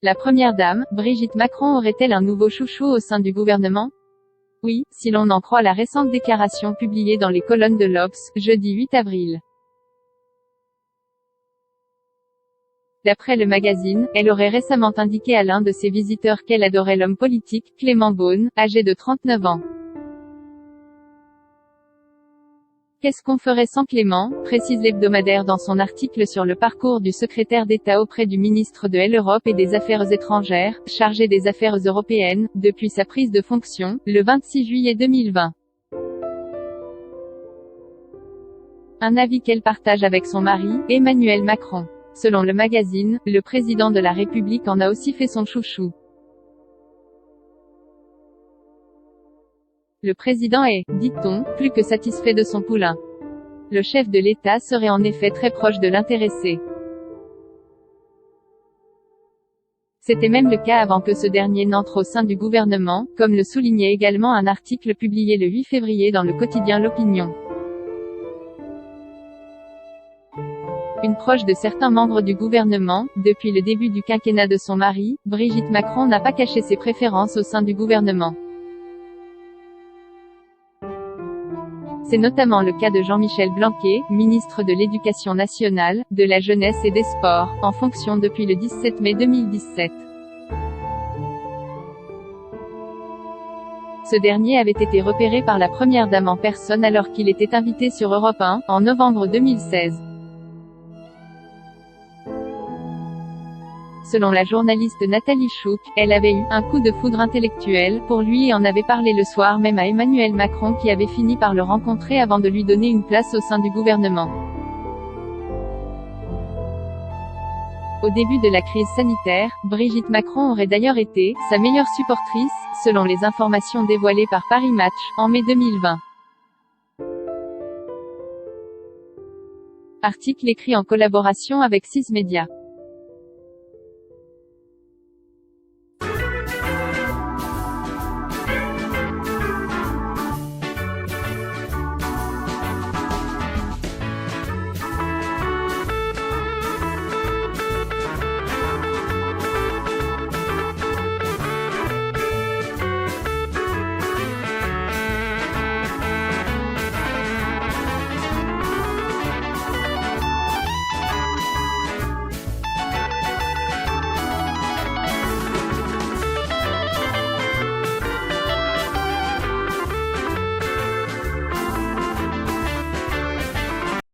La première dame, Brigitte Macron, aurait-elle un nouveau chouchou au sein du gouvernement? Oui, si l'on en croit la récente déclaration publiée dans les colonnes de l'Obs, jeudi 8 avril. D'après le magazine, elle aurait récemment indiqué à l'un de ses visiteurs qu'elle adorait l'homme politique, Clément Beaune, âgé de 39 ans. Qu'est-ce qu'on ferait sans Clément, précise l'hebdomadaire dans son article sur le parcours du secrétaire d'État auprès du ministre de l'Europe et des Affaires étrangères, chargé des affaires européennes, depuis sa prise de fonction, le 26 juillet 2020. Un avis qu'elle partage avec son mari, Emmanuel Macron. Selon le magazine, le président de la République en a aussi fait son chouchou. Le président est, dit-on, plus que satisfait de son poulain. Le chef de l'État serait en effet très proche de l'intéressé. C'était même le cas avant que ce dernier n'entre au sein du gouvernement, comme le soulignait également un article publié le 8 février dans le quotidien L'Opinion. Une proche de certains membres du gouvernement, depuis le début du quinquennat de son mari, Brigitte Macron n'a pas caché ses préférences au sein du gouvernement. C'est notamment le cas de Jean-Michel Blanquer, ministre de l'Éducation nationale, de la jeunesse et des sports, en fonction depuis le 17 mai 2017. Ce dernier avait été repéré par la première dame en personne alors qu'il était invité sur Europe 1, en novembre 2016. Selon la journaliste Nathalie Chouk, elle avait eu un coup de foudre intellectuel pour lui et en avait parlé le soir même à Emmanuel Macron qui avait fini par le rencontrer avant de lui donner une place au sein du gouvernement. Au début de la crise sanitaire, Brigitte Macron aurait d'ailleurs été sa meilleure supportrice, selon les informations dévoilées par Paris Match, en mai 2020. Article écrit en collaboration avec 6 Médias.